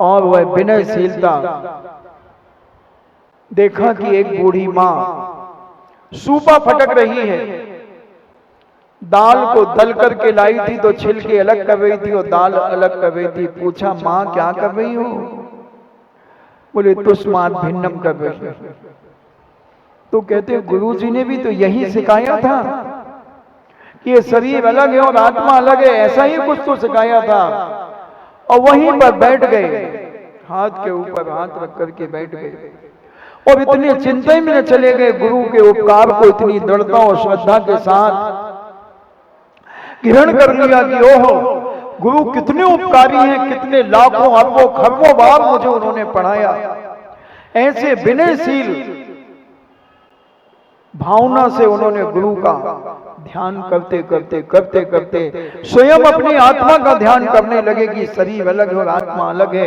और वह विनयशीलता। देखा कि एक बूढ़ी मां सूपा फटक रही है, दाल को दल करके लाई थी तो छिलके अलग कर रही थी और दाल अलग कर रही थी। पूछा, मां क्या कर रही हो? बोले, तुष्माद भिन्नम कर रही। तो कहते गुरुजी ने भी तो यही सिखाया था कि ये शरीर अलग है और आत्मा अलग है, ऐसा ही कुछ तो सिखाया था। और वहीं पर बैठ गए, हाथ के ऊपर हाथ रख करके बैठ गए और इतने चिंता में चले गए, गुरु के उपकार को इतनी दृढ़ता और श्रद्धा के साथ ग्रहण कर लिया कि ओहो, गुरु कितने उपकारी हैं, कितने लाखों अरबों खरबों बार मुझे उन्होंने पढ़ाया। ऐसे विनयशील भावना से उन्होंने गुरु का ध्यान करते करते करते करते स्वयं अपनी आत्मा का ध्यान करने लगे कि शरीर अलग है और आत्मा अलग है।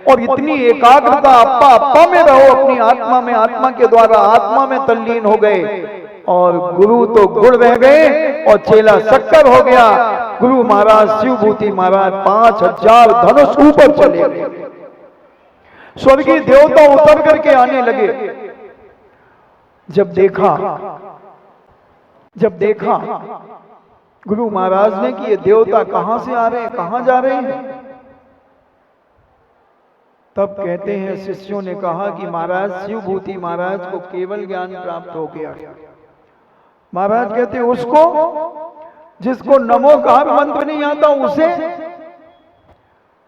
और इतनी एकाग्रता, अप्पा अप्पा में रहो अपनी आत्मा में, आत्मा के द्वारा आत्मा में तल्लीन हो गए और गुरु तो गुड़ रह गए और चेला शक्कर हो गया। गुरु महाराज शिवभूति महाराज 5000 धनुष ऊपर चले गए, स्वर्गीय देवता उतर करके आने लगे। जब देखा गुरु महाराज ने कि ये देवता कहां से आ रहे हैं, कहां जा रहे हैं, तब कहते हैं शिष्यों ने कहा कि महाराज शिवभूति महाराज को केवल ज्ञान प्राप्त हो गया। महाराज कहते उसको जिसको नमोकार मंत्र नहीं आता उसे?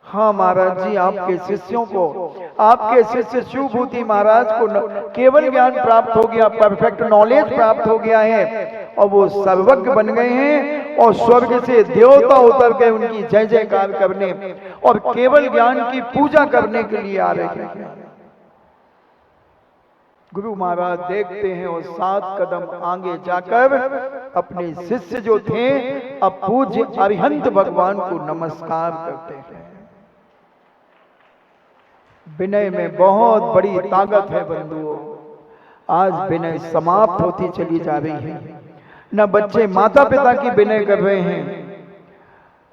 हाँ महाराज जी, आपके शिष्यों को, आपके शिष्य शिवभूति महाराज को केवल ज्ञान प्राप्त हो गया, परफेक्ट नॉलेज प्राप्त हो गया है और वो सर्वज्ञ बन गए हैं और स्वर्ग से देवता उतर गए उनकी जय जयकार करने और केवल ज्ञान की पूजा करने के लिए आ रहे हैं। गुरु महाराज देखते हैं और 7 कदम आगे जाकर अपने शिष्य जो थे अब पूज्य अरिहंत भगवान को नमस्कार करते हैं। विनय में बहुत बड़ी ताकत है बंधुओं। आज विनय समाप्त होती चली जा रही है। न बच्चे माता पिता की विनय कर रहे हैं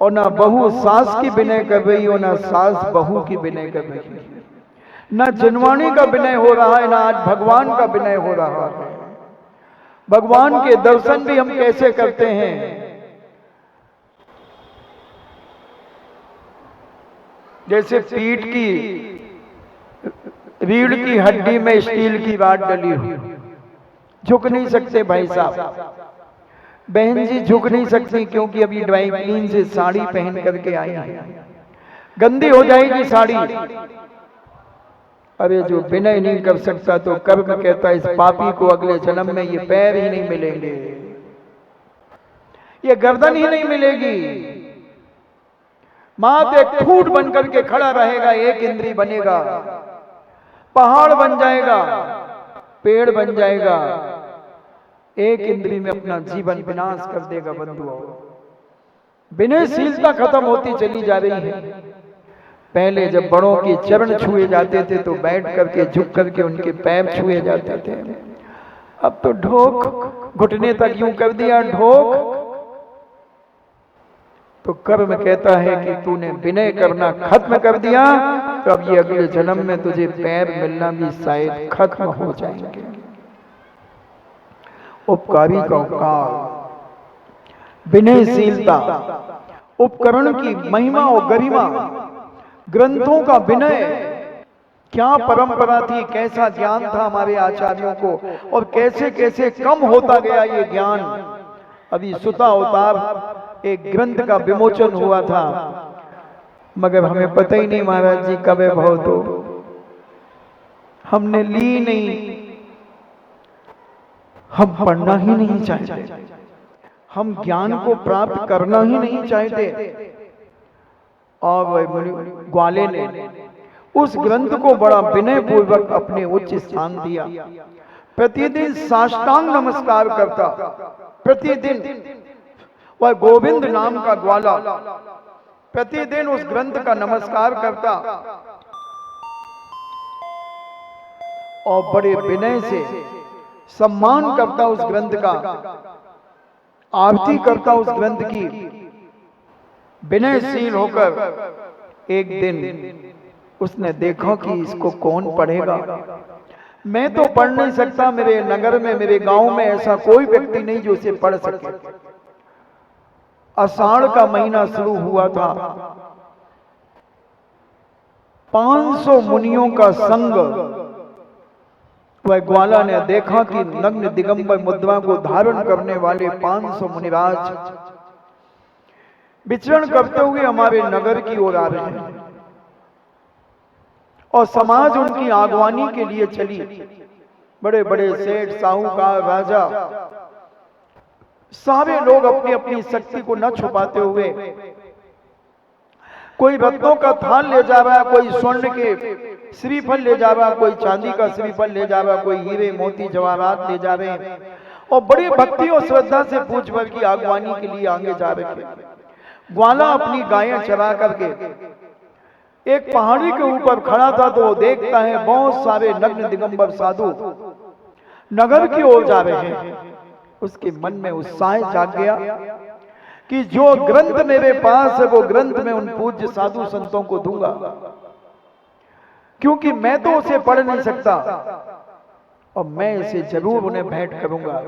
और न बहू सास की विनय कर रही हो, न सास बहू की विनय कर रही है। न जनवाणी का विनय हो रहा है, न आज भगवान का विनय हो रहा है। भगवान के दर्शन भी हम कैसे करते हैं? जैसे पीठ की रीढ़ की हड्डी में स्टील की रॉड डली हुई, झुक नहीं सकते भाई साहब। बहन जी झुक नहीं सकती क्योंकि अभी ड्राई क्लीन से साड़ी पहन करके आई है, गंदी हो जाएगी साड़ी। अरे जो विनय नहीं कर सकता तो कर्म कहता है इस पापी को अगले जन्म में ये पैर ही नहीं मिलेंगे, ये गर्दन ही नहीं मिलेगी। मात एक फूट बन करके खड़ा रहेगा, एक इंद्री बनेगा, पहाड़ बन जाएगा, पेड़ बन जाएगा, एक इंद्री में अपना जीवन विनाश कर देगा। बंधुओं, विनयशीलता खत्म होती चली जा रही है। पहले जब बड़ों के चरण छुए जाते थे तो बैठ करके झुक करके उनके पैर छुए जाते थे, अब तो ढोक घुटने तक यूं कर दिया ढोक। तो कर्म कहता है कि तूने विनय करना खत्म कर दिया तो अब ये अगले जन्म में तुझे पैर मिलना भी शायद खत्म हो जाएंगे। उपकारी का उपकार, विनयशीलता, उपकरण की महिमा और गरिमा, ग्रंथों का विनय, क्या परंपरा थी, कैसा ज्ञान था हमारे आचार्यों को और कैसे कैसे कम होता गया ये ज्ञान। अभी सुता अवतार एक ग्रंथ का विमोचन हुआ था, मगर हमें पता ही नहीं महाराज जी कब भाव तो हमने ली नहीं। हम पढ़ना ही नहीं चाहते, हम ज्ञान को प्राप्त करना ही नहीं चाहते। और ग्वाले ने उस ग्रंथ को बड़ा विनय पूर्वक अपने उच्च स्थान दिया। प्रतिदिन साष्टांग नमस्कार करता, प्रतिदिन वह गोविंद नाम का ग्वाला प्रतिदिन उस ग्रंथ का नमस्कार करता और बड़े विनय से सम्मान करता उस ग्रंथ का, आरती करता उस ग्रंथ की। विनयशील होकर एक दिन उसने देखा कि इसको कौन पढ़ेगा, मैं तो पढ़ नहीं सकता, मेरे नगर में मेरे गांव में ऐसा कोई व्यक्ति नहीं जो इसे पढ़ सके। आषाढ़ का महीना शुरू हुआ था, 500 मुनियों का संग। वह ग्वाला ने देखा कि नग्न दिगंबर मुद्रा को धारण करने वाले 500 मुनिराज विचरण करते हुए हमारे नगर की ओर आ रहे हैं और समाज उनकी आगवानी के लिए चली। बड़े बड़े सेठ, साहूकार, राजा, सारे लोग अपनी अपनी शक्ति को न छुपाते हुए, कोई रत्नों का थाल ले जा रहा है, कोई स्वर्ण के श्रीफल ले जा रहा है, कोई चांदी का श्रीफल ले जा रहा है, कोई हीरे मोती जवाहरात ले जा रहे हैं और बड़ी भक्ति और श्रद्धा से पूज भर की आगवानी के लिए आगे जा रहे थे। ग्वाला अपनी गायें चरा करके एक पहाड़ी के ऊपर खड़ा था तो वो देखता है बहुत सारे नग्न दिगंबर साधु नगर की ओर जा रहे हैं। उसके मन में उत्साह जाग गया कि जो ग्रंथ मेरे पास है वो ग्रंथ मैं उन पूज्य साधु संतों को दूंगा, क्योंकि मैं तो उसे पढ़ नहीं सकता और मैं इसे जरूर उन्हें भेंट करूंगा।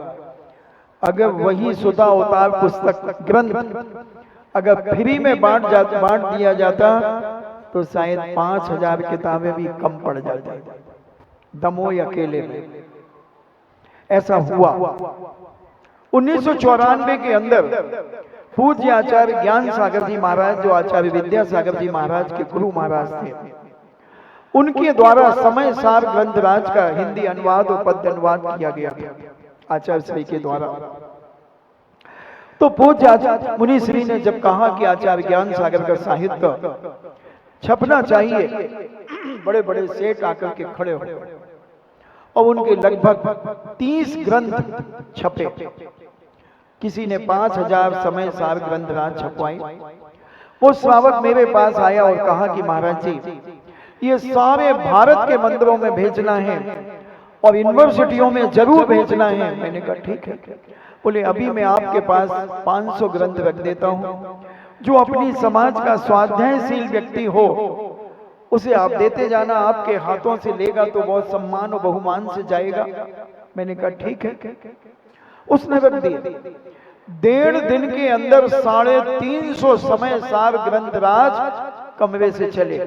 अगर वही सुधा अवतार पुस्तक ग्रंथ अगर फ्री में बांट दिया जाता तो शायद 5000 किताबें भी कम पड़ जाती, दमोह अकेले में। ऐसा हुआ 1994 के अंदर पूज्य आचार्य ज्ञान सागर जी महाराज, जो आचार्य विद्यासागर जी महाराज के गुरु महाराज थे, उनके द्वारा समय सार ग्रंथराज का हिंदी अनुवाद और पद्य अनुवाद किया गया आचार्य श्री के द्वारा। तो पूज्य मुनि श्री ने जब कहा कि आचार्य ज्ञान सागर का साहित्य छपना चाहिए, बड़े बड़े सेठ आकर के खड़े हो और उनके लगभग 30 ग्रंथ छपे। किसी ने 5000 समय सार ग्रंथराज छपवाई। वो श्रावक मेरे पास आया और कहा कि महाराज जी, ये सारे भारत के मंदिरों में भेजना है और यूनिवर्सिटियों में जरूर भेजना है। मैंने कहा ठीक है। बोले अभी मैं आपके पास 500 ग्रंथ रख देता हूं, जो अपनी समाज का स्वाध्यायशील व्यक्ति हो उसे आप देते जाना, आपके हाथों से लेगा तो बहुत सम्मान और बहुमान से जाएगा। मैंने कहा ठीक है। उसने रख दिए। 1.5 दिन के अंदर 350 समय सार ग्रंथराज कमरे से चले।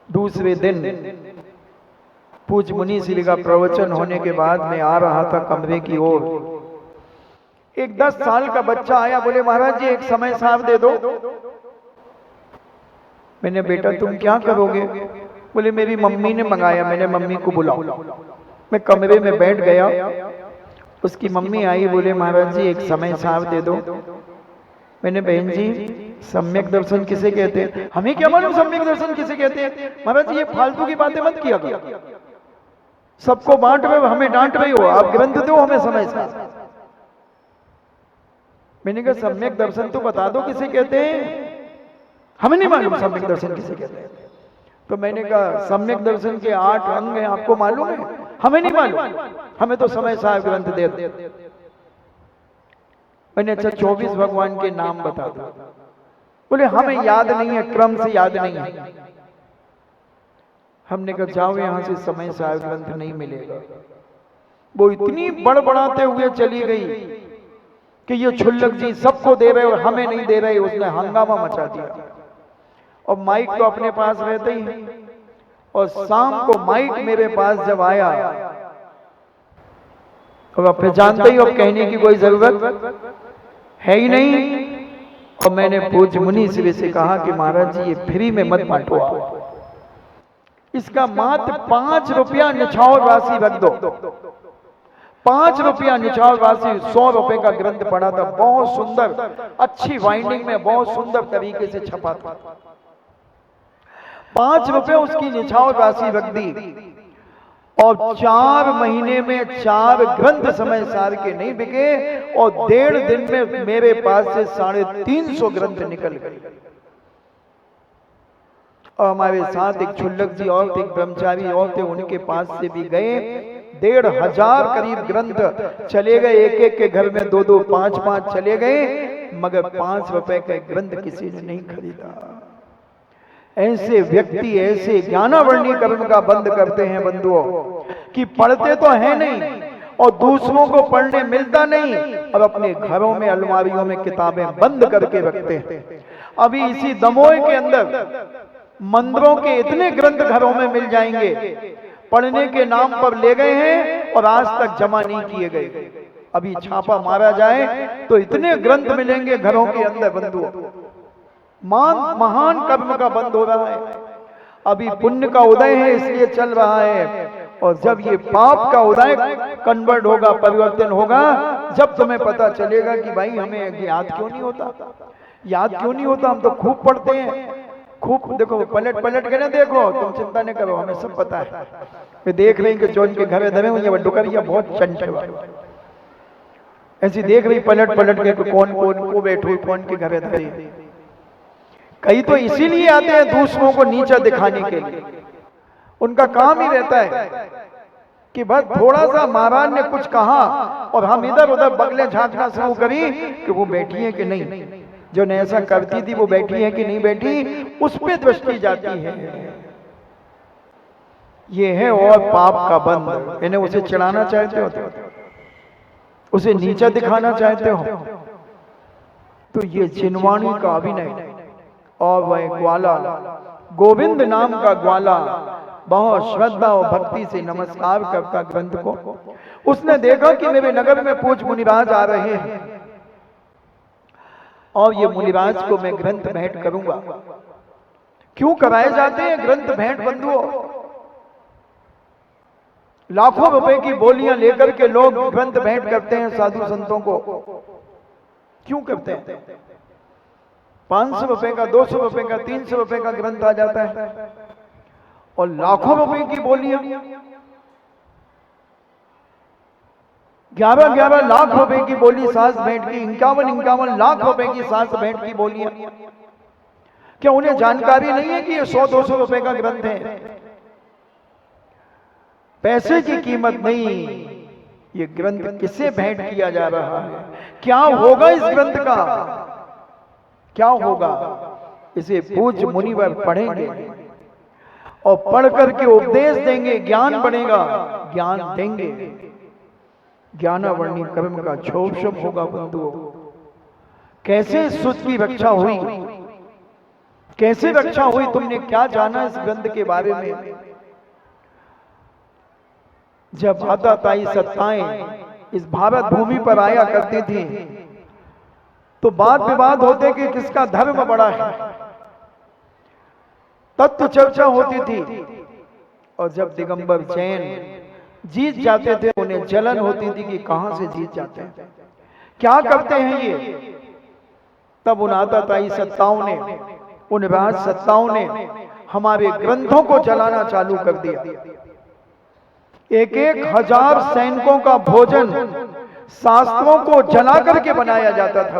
दूसरे दिन पूज्य मुनि श्री का प्रवचन होने के बाद मैं आ रहा था कमरे की ओर। एक 10 साल का बच्चा आया, बोले महाराज जी एक समय सार दे दो। मैंने बेटा तुम क्या करोगे? बोले मेरी मम्मी ने मंगाया, मैंने मम्मी को बुलाओ। मैं कमरे में बैठ गया, उसकी मम्मी आई, बोले महाराज जी एक समय सार दे दो। मैंने बहन जी सम्यक दर्शन किसे कहते हैं? हमें क्या मालूम सम्यक दर्शन किसे कहते हैं? महाराज जी ये फालतू की बातें मत किया करो, सबको बांट रहे हो, हमें डांट रही हो, आप ग्रंथ दो हमें समय सार। मैंने कहा सम्यक दर्शन तो बता दो किसे कहते हैं, हमें नहीं मालूम सम्यक दर्शन किसे कहते हैं। तो मैंने कहा सम्यक दर्शन के 8 अंग हैं, आपको मालूम है? हमें नहीं मालूम, हमें तो समय सार ग्रंथ दे दो। मैंने अच्छा 24 भगवान के नाम बता दो। बोले हमें याद नहीं है, क्रम से याद नहीं है। हमने कहा जाओ यहां से, समय सार ग्रंथ नहीं मिलेगा। वो इतनी बड़बड़ाते हुए चली गई कि ये छुल्लक जी सबको दे रहे और हमें नहीं दे रहे। उसने हंगामा मचा दिया और माइक तो अपने पास रहते ही है। और शाम को माइक मेरे पास जब आया, और फिर जानते ही, अब कहने की कोई जरूरत है ही नहीं। और मैंने पूज्य मुनि श्री से कहा कि महाराज जी ये फ्री में मत बांटो, इसका मात्र 5 रुपया निछावर राशि रख दो। 5 रुपया निछावर राशि, 100 रुपए का ग्रंथ पड़ा था, बहुत सुंदर अच्छी वाइंडिंग में बहुत सुंदर तरीके से छपा था। 5 रुपए उसकी निछावर राशि रख दी और 4 महीने में 4 ग्रंथ समय सार के नहीं बिके और 1.5 दिन में मेरे पास से 350 ग्रंथ निकल गए। और हमारे साथ एक छुल्लक जी और थे, एक ब्रह्मचारी और थे, उनके पास से भी गए। 1,500 करीब ग्रंथ चले गए। एक एक के घर में 2-2, 5-5 चले गए, मगर 5 रुपए का ग्रंथ किसी ने नहीं खरीदा। ऐसे व्यक्ति ऐसे ज्ञानावर्णी कर्म का बंद करते हैं बंधुओं कि पढ़ते तो है नहीं और दूसरों को पढ़ने मिलता नहीं और अपने घरों में अलमारियों में किताबें बंद करके रखते हैं। अभी इसी दमोह के अंदर मंदिरों के इतने ग्रंथ घरों में मिल जाएंगे, पढ़ने के नाम पर ले गए हैं और आज तक जमा नहीं किए गए। अभी छापा मारा जाए तो इतने ग्रंथ मिलेंगे घरों के अंदर बंधुओं। महान कर्म का बंद हो रहा है। अभी पुण्य का उदय है इसलिए चल रहा है, और जब ये पाप का उदय कन्वर्ट होगा, परिवर्तन होगा, जब तुम्हें पता चलेगा कि भाई हमें याद क्यों नहीं होता, याद क्यों नहीं होता। हम तो खूब पढ़ते हैं, खूब देखो पलट पलट के ना देखो, तुम चिंता नहीं करो, हमें सब पता है। वे देख रहे हैं कि चोन के घर धरे हुए डुकरिया बहुत चंचल ऐसी देख रही पलट पलट के कौन कौन को बैठो, कौन के घर धरे। कई तो इसीलिए आते हैं दूसरों को नीचा दिखाने के लिए। उनका काम ही रहता है कि बस थोड़ा सा महाराज ने कुछ कहा और हम इधर उधर बगले झांकना शुरू करी कि वो बैठी है कि नहीं, जो ने ऐसा करती थी वो बैठी है कि नहीं बैठी, उस पे दृष्टि जाती है। ये है और पाप का बंध। इन्हें उसे चढ़ाना चाहते हो, उसे नीचा दिखाना चाहते हो, तो ये जिनवाणी का अभिनय। और वह ग्वाला, गोविंद नाम का ग्वाला बहुत श्रद्धा और भक्ति से नमस्कार करता ग्रंथ को। उसने देखा कि मेरे नगर में पूज्य मुनिराज आ रहे हैं और ये मुनिराज को मैं ग्रंथ भेंट करूंगा। क्यों कराए जाते हैं ग्रंथ भेंट बंधुओं? लाखों रुपए की बोलियां लेकर के लोग ग्रंथ भेंट करते हैं साधु संतों को। क्यों करते हैं? 500 रुपए का, 200 रुपए का, 300 रुपए का ग्रंथ आ जाता है और लाखों रुपए की बोलियां, 11-11 लाख रुपए की बोली सास भेंट की, 51-51 लाख रुपए की सास भेंट की बोलियां। क्या उन्हें जानकारी नहीं है कि ये 100-200 रुपए का ग्रंथ है? पैसे की कीमत नहीं, ये ग्रंथ किसे भेंट किया जा रहा है, क्या होगा इस ग्रंथ का, क्या होगा। इसे पूज्य मुनिवर पढ़ेंगे और पढ़ करके उपदेश देंगे, ज्ञान बढ़ेगा, ज्ञान देंगे, ज्ञानावर्णी कर्म का क्षोभ होगा बंधुओं। कैसे सुध की रक्षा हुई, कैसे रक्षा हुई, तुमने क्या जाना इस ग्रंथ के बारे में? जब आताताई सत्ताएं इस भारत भूमि पर आया करती थी तो वाद विवाद होते कि किसका धर्म बड़ा है, तत्व चर्चा होती थी। और जब दिगंबर जैन जीत जाते थे उन्हें जलन होती थी कि कहां से जीत जाते हैं, क्या करते हैं ये। तब उन आताताई सत्ताओं ने, उन राज सत्ताओं ने हमारे ग्रंथों को जलाना चालू कर दिया। 1-1 हजार सैनिकों का भोजन शास्त्रों को जला करके बनाया जाता था।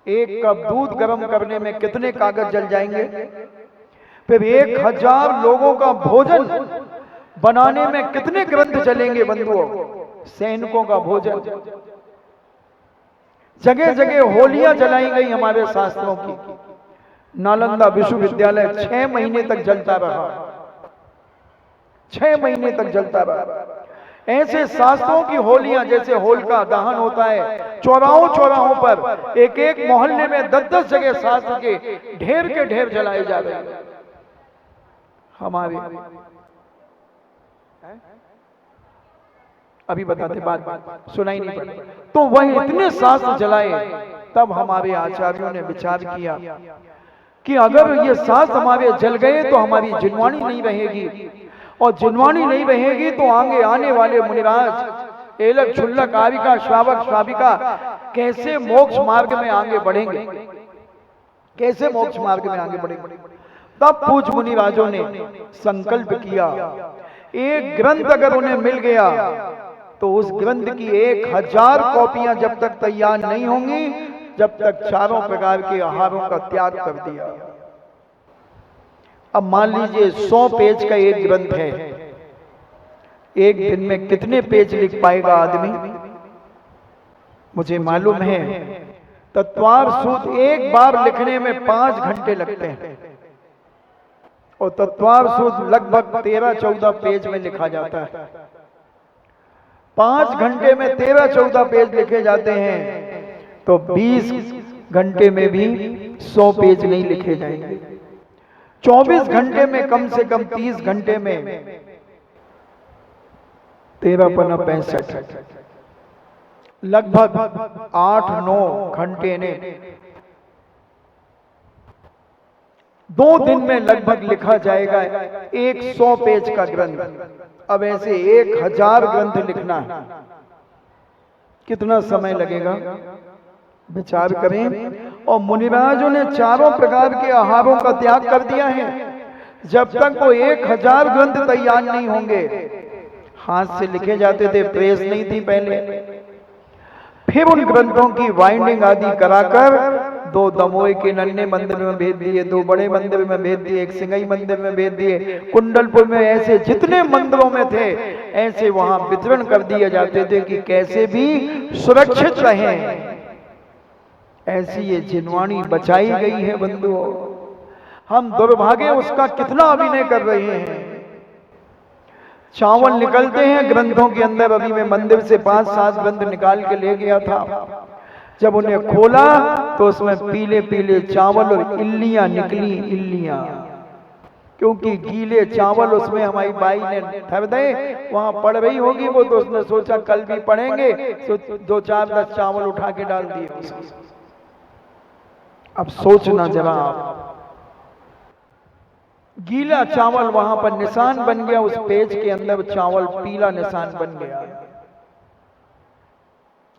एक कप दूध गर्म करने में कितने कागज जल जाएंगे, फिर 1000 लोगों का भोजन बनाने में कितने ग्रंथ जलेंगे बंधुओं। सैनिकों का भोजन, जगह जगह होलियां जलाई गई हमारे शास्त्रों की। नालंदा विश्वविद्यालय 6 महीने तक जलता रहा, 6 महीने तक जलता रहा। ऐसे शास्त्रों की होलियां, जैसे होलिका दहन होता है चौराहों चौराहों पर, 1-1 मोहल्ले में 10-10 जगह शास्त्र के ढेर जलाए जा रहे हैं हमारे। अभी बताते, बात सुनाई नहीं पड़ी। तो वह इतने शास्त्र जलाए, तब हमारे आचार्यों ने विचार किया कि अगर ये शास्त्र हमारे जल गए तो हमारी जिनवाणी नहीं रहेगी, और जिनवाणी नहीं रहेगी तो आगे आने वाले मुनिराज, एलक छुल्लक आविका श्रावक श्राविका कैसे मोक्ष मार्ग में आगे बढ़ेंगे, कैसे मोक्ष मार्ग में आगे बढ़ेंगे। तब पूज्य मुनिराजों ने संकल्प किया, एक ग्रंथ अगर उन्हें मिल गया तो उस ग्रंथ की 1000 कॉपियां जब तक तैयार नहीं होंगी, जब तक चारों प्रकार के आहारों का त्याग कर दिया। अब मान लीजिए 100 पेज का एक ग्रंथ है, एक दिन में कितने पेज लिख पाएगा आदमी? मुझे मालूम है तत्वार सूत एक बार लिखने में 5 घंटे लगते हैं। और तत्वावशुद्ध लगभग 13-14 पेज में लिखा जाता है। 5 घंटे में 13-14 पेज लिखे जाते हैं, तो 20 घंटे में भी 100 पेज नहीं लिखे जाएंगे। 24 घंटे में कम से कम 30 घंटे में 13×65 लगभग 8-9 घंटे ने 2 दिन में लगभग लिखा जाएगा 100 पेज का ग्रंथ। अब ऐसे 1000 ग्रंथ लिखना है, कितना समय लगेगा विचार करें। और मुनिराजों ने चारों प्रकार के आहारों का त्याग कर दिया है। जब तक वो 1000 ग्रंथ तैयार नहीं होंगे, हाथ से लिखे जाते थे, प्रेस नहीं थी पहले, फिर उन ग्रंथों की बाइंडिंग आदि कराकर 2 दमोई के नन्हे मंदिर में भेज दिए, 2 बड़े मंदिर में भेज दिए, 1 सिंगई मंदिर में भेज दिए, कुंडलपुर में, ऐसे जितने मंदिरों में थे ऐसे वहां वितरण कर दिए जाते थे कि कैसे भी सुरक्षित रहें। ऐसी ये जिनवाणी बचाई गई है बंधुओं। हम दुर्भाग्य उसका कितना अभिनय कर रहे हैं। चावल निकलते हैं ग्रंथों के अंदर। अभी मैं मंदिर से 5-7 ग्रंथ निकाल के ले गया था। जब उन्हें खोला तो उसमें पीले पीले चावल और इल्लियां निकली, इल्लियां, क्योंकि गीले चावल उसमें हमारी बाई ने धर दे, वहां पड़ रही होगी वो, तो उसने सोचा कल भी पढ़ेंगे, तो 2-4-10 चावल उठा के डाल दिए। अब सोचना जरा आप, गीला चावल वहां पर निशान बन गया, उस पेज के अंदर चावल पीला निशान बन गया।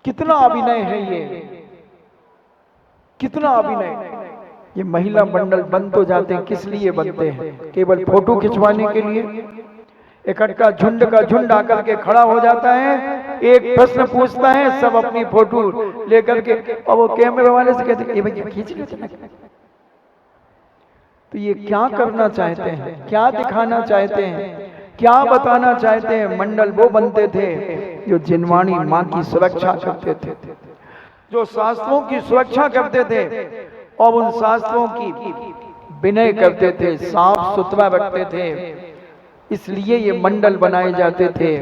कितना अभिनय है ये, कितना अभिनय। ये महिला मंडल बन तो जाते हैं, किस लिए बनते हैं? केवल फोटो खिंचवाने के लिए। इकट्ठा झुंड का झुंड आकर के खड़ा हो जाता है, एक प्रश्न पूछता है, सब अपनी फोटो लेकर के, और वो कैमरे वाले से कहते हैं, ये भैया खींच लो। तो ये क्या करना चाहते हैं, क्या दिखाना चाहते हैं, क्या बताना चाहते हैं? मंडल वो बनते थे जो जिनवाणी माँ की सुरक्षा करते थे, जो शास्त्रों की सुरक्षा करते थे और उन शास्त्रों की विनय करते थे, साफ सुथरा रखते थे। इसलिए ये मंडल बनाए जाते थे।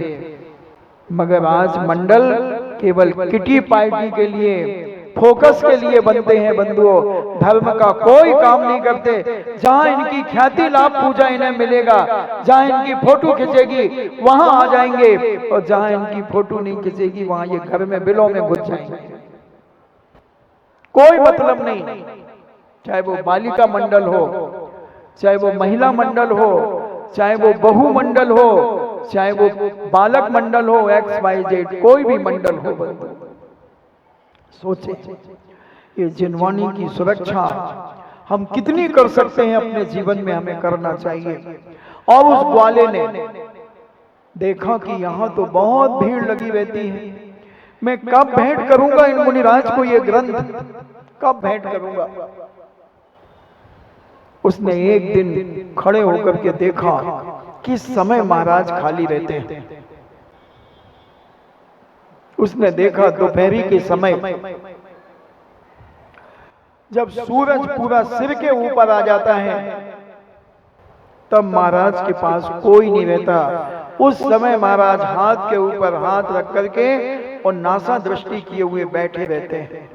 मगर आज मंडल केवल किटी पार्टी के लिए, फोकस के लिए बनते हैं बंधुओं। धर्म का कोई काम नहीं करते। जहां इनकी ख्याति लाभ पूजा इन्हें मिलेगा, जहां इनकी फोटो खिंचेगी वहां आ जाएंगे, और जहां इनकी फोटो नहीं खिंचेगी वहां ये घर में बिलों में घुस जाएंगे। कोई मतलब नहीं। चाहे वो बालिका मंडल हो, चाहे वो महिला मंडल हो, चाहे वो बहु मंडल हो, चाहे वो बालक मंडल हो, XYZ, कोई भी मंडल हो बंधु, सोचे ये जिनवाणी की सुरक्षा हम कितनी कर सकते हैं अपने जीवन में, हमें करना चाहिए। और उस ग्वाले ने देखा कि यहाँ तो बहुत भीड़ लगी रहती है, मैं कब भेंट करूंगा इन मुनिराज को ये ग्रंथ, कब भेंट करूंगा। उसने एक दिन खड़े होकर के देखा किस समय महाराज खाली रहते हैं। उसने देखा दोपहरी के समय, जब सूरज पूरा सिर के ऊपर आ जाता है, तब महाराज के पास कोई नहीं रहता। उस समय महाराज हाथ के ऊपर हाथ रख करके और नासा दृष्टि किए हुए बैठे रहते हैं।